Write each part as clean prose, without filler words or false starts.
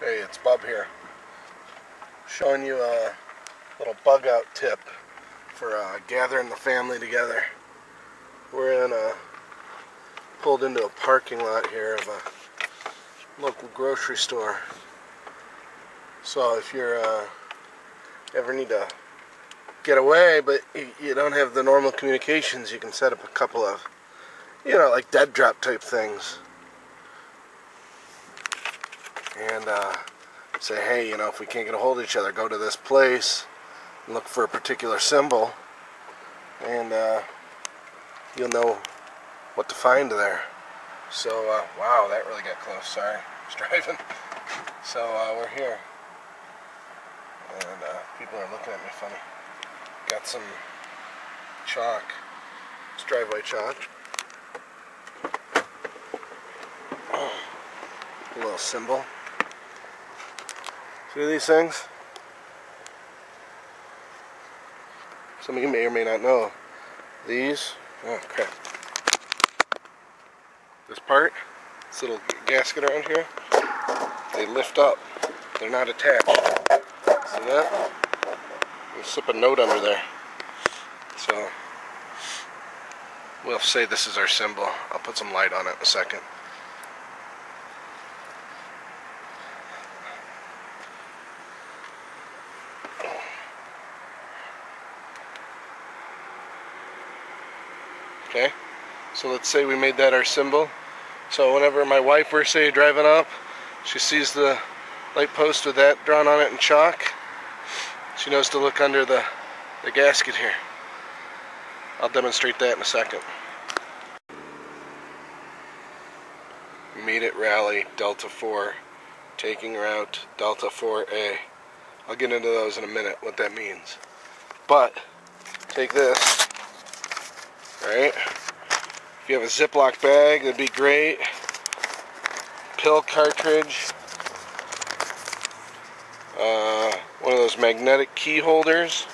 Hey, it's Bub here, showing you a little bug out tip for gathering the family together. We're pulled into a parking lot here of a local grocery store. So if you're ever need to get away but you don't have the normal communications, you can set up a couple of, like dead drop type things. And say, hey, if we can't get a hold of each other, go to this place and look for a particular symbol, and you'll know what to find there. So, wow, that really got close. Sorry, I was driving. So, we're here. And people are looking at me funny. Got some chalk. It's driveway chalk. A little symbol. See these things? Some of you may or may not know. These, oh crap. This part, this little gasket around here, they lift up. They're not attached. See that? We'll slip a note under there. So, we'll say this is our symbol. I'll put some light on it in a second. Okay, so let's say we made that our symbol. So whenever my wife were, say, driving up, she sees the light post with that drawn on it in chalk, she knows to look under the gasket here. I'll demonstrate that in a second. Meet at rally, Delta 4, taking route, Delta 4A. I'll get into those in a minute, what that means. But, take this. Right? If you have a Ziploc bag, that'd be great. Pill cartridge. One of those magnetic key holders.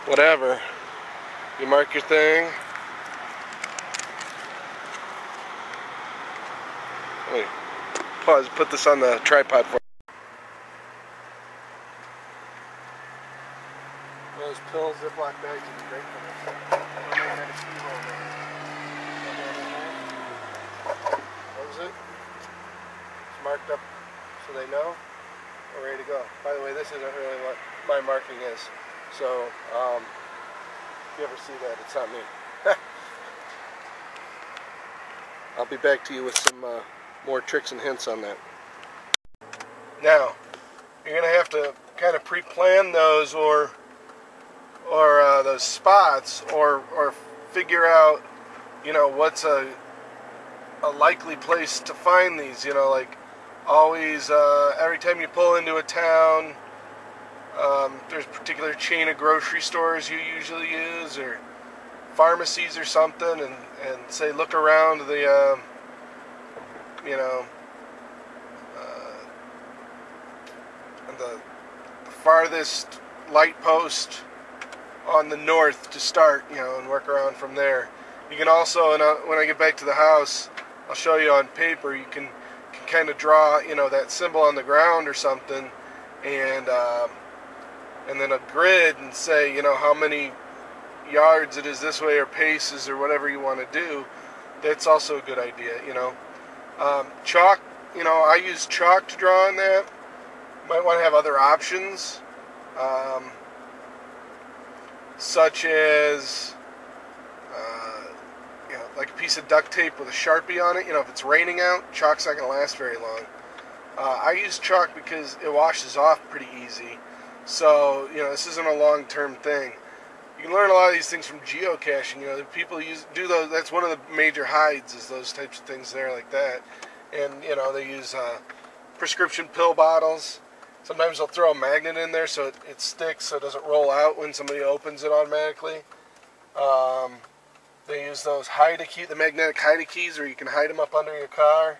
Whatever. You mark your thing. Let me pause, put this on the tripod for you. Those pill Ziploc bags would be great for this. Close it. It's marked up so they know. We're ready to go. By the way, this isn't really what my marking is. So, if you ever see that, it's not me. I'll be back to you with some more tricks and hints on that. Now, you're going to have to kind of pre-plan those or those spots, or figure out, what's a likely place to find these. Like always, every time you pull into a town, there's a particular chain of grocery stores you usually use, or pharmacies or something, and say look around the the farthest light post on the north to start, and work around from there. You can also, when I get back to the house, I'll show you on paper, you can kind of draw, that symbol on the ground or something, and then a grid, and say, how many yards it is this way, or paces, or whatever you want to do. That's also a good idea, Chalk, I use chalk to draw on that. Might want to have other options. Such as, like a piece of duct tape with a Sharpie on it. If it's raining out, chalk's not going to last very long. I use chalk because it washes off pretty easy. So, this isn't a long-term thing. You can learn a lot of these things from geocaching. People do those. That's one of the major hides, is those types of things there like that. And, they use prescription pill bottles. Sometimes they'll throw a magnet in there so it sticks, so it doesn't roll out when somebody opens it automatically. They use those the magnetic hide keys, where you can hide them up under your car.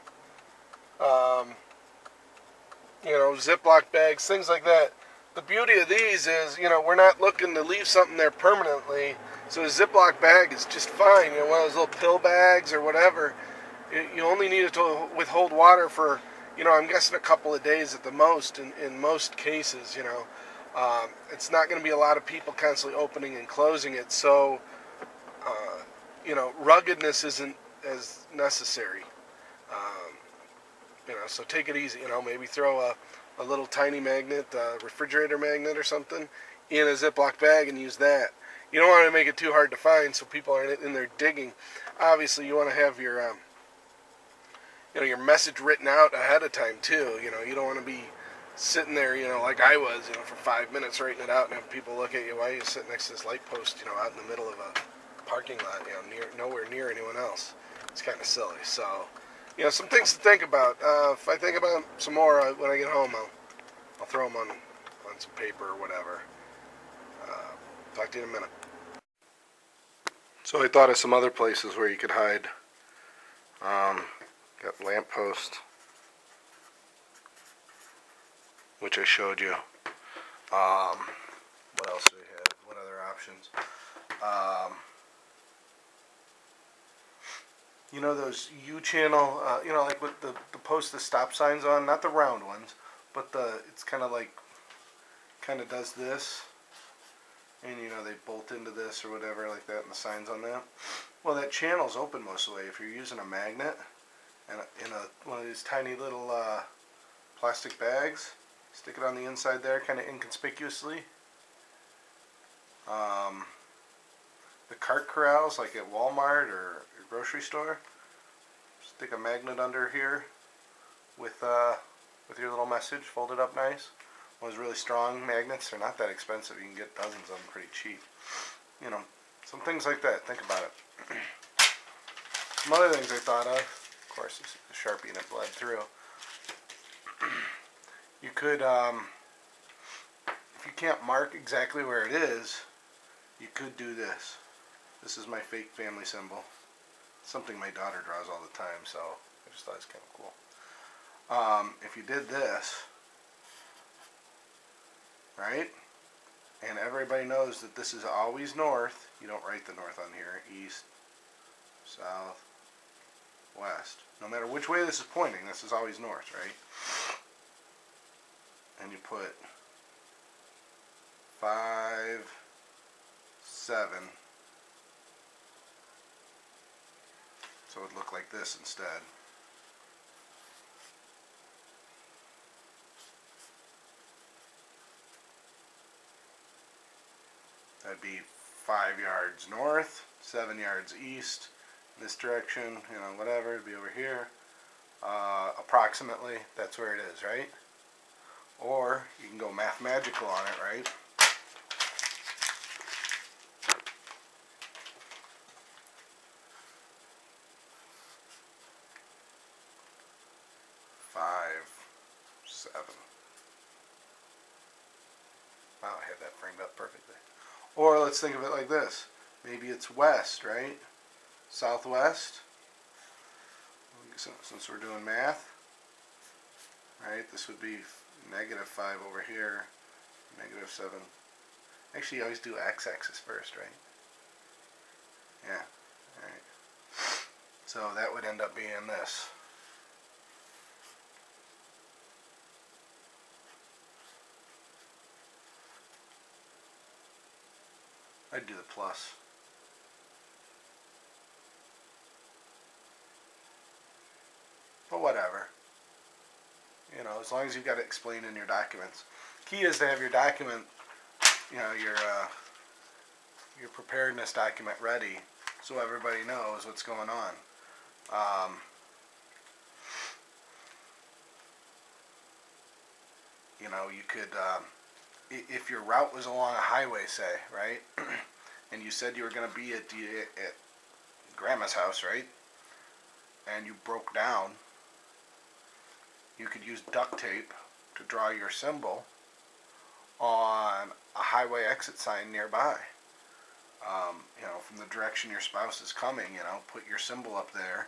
Ziploc bags, things like that. The beauty of these is, we're not looking to leave something there permanently, so a Ziploc bag is just fine. One of those little pill bags or whatever, You only need it to withhold water for, I'm guessing a couple of days at the most in most cases, It's not going to be a lot of people constantly opening and closing it, so, ruggedness isn't as necessary. Um, so take it easy, maybe throw a little tiny magnet, refrigerator magnet or something, in a Ziploc bag and use that. You don't want to make it too hard to find so people aren't in there digging. Obviously, you want to have your message written out ahead of time too. You don't want to be sitting there, like I was, for 5 minutes writing it out and have people look at you while you sit next to this light post, out in the middle of a parking lot, nowhere near anyone else. It's kind of silly. So, some things to think about. If I think about some more when I get home, I'll throw them on some paper or whatever. Talk to you in a minute. So I thought of some other places where you could hide. Got lamppost, which I showed you. What else do we have? What other options? Those U-channel, like with the post the stop signs on, not the round ones, but it's kind of does this, and they bolt into this or whatever like that, and the signs on that. Well, that channel's open most of the way. If you're using a magnet and in one of these tiny little plastic bags, stick it on the inside there, kind of inconspicuously. The cart corrals, like at Walmart or your grocery store, stick a magnet under here with your little message, fold it up nice. One of those really strong magnets, they're not that expensive. You can get dozens of them pretty cheap. Some things like that. Think about it. Some other things I thought of course, this is the Sharpie and it bled through. You could, if you can't mark exactly where it is, you could do this. This is my fake family symbol. Something my daughter draws all the time, so I just thought it's kind of cool. If you did this, right, and everybody knows that this is always north, you don't write the north on here, east, south, west. No matter which way this is pointing, this is always north, right? And you put 5, 7, so it would look like this instead. That'd be 5 yards north, 7 yards east, in this direction, you know, whatever, it'd be over here. Approximately, that's where it is, right? Or you can go mathematical on it, right? Five, 7. Wow, I had that framed up perfectly. Or let's think of it like this. Maybe it's west, right? Southwest. Since we're doing math, right? This would be -5 over here, -7. Actually, you always do x-axis first, right? Yeah. All right. So that would end up being this. I'd do the plus. But whatever. You know, as long as you've got it explained in your documents. Key is to have your document, you know, your preparedness document ready so everybody knows what's going on. You know, you could, if your route was along a highway, say, right, and you said you were going to be at Grandma's house, right, and you broke down, you could use duct tape to draw your symbol on a highway exit sign nearby. You know, from the direction your spouse is coming, you know, put your symbol up there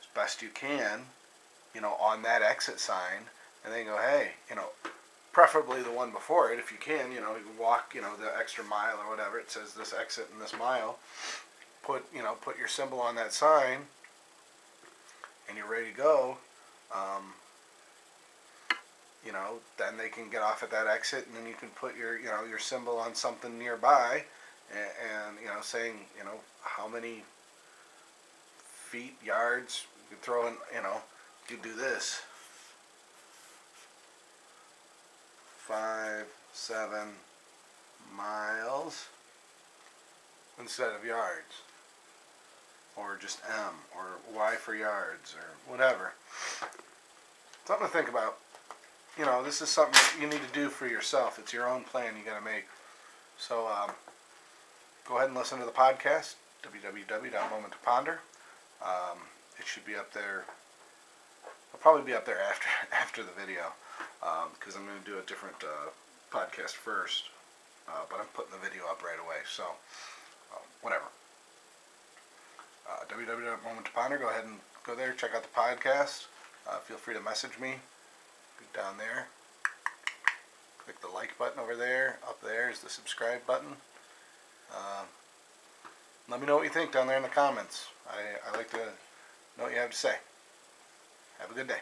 as best you can, you know, on that exit sign, and then go, hey, you know, preferably the one before it if you can, you know, you can walk, you know, the extra mile or whatever, it says this exit and this mile, put your symbol on that sign, and you're ready to go, you know, then they can get off at that exit, and then you can put your, you know, your symbol on something nearby, and you know, saying, you know, how many feet, yards, you could throw in, you know, you do this, 5, 7 miles instead of yards, or just M, or Y for yards, or whatever. Something to think about. You know, this is something that you need to do for yourself. It's your own plan you got to make. So go ahead and listen to the podcast, www.moment2ponder. It should be up there. It'll probably be up there after the video, because I'm going to do a different podcast first. But I'm putting the video up right away. So whatever. www.moment2ponder. Go ahead and go there. Check out the podcast. Feel free to message me. Go down there. Click the like button over there. Up there is the subscribe button. Let me know what you think down there in the comments. I like to know what you have to say. Have a good day.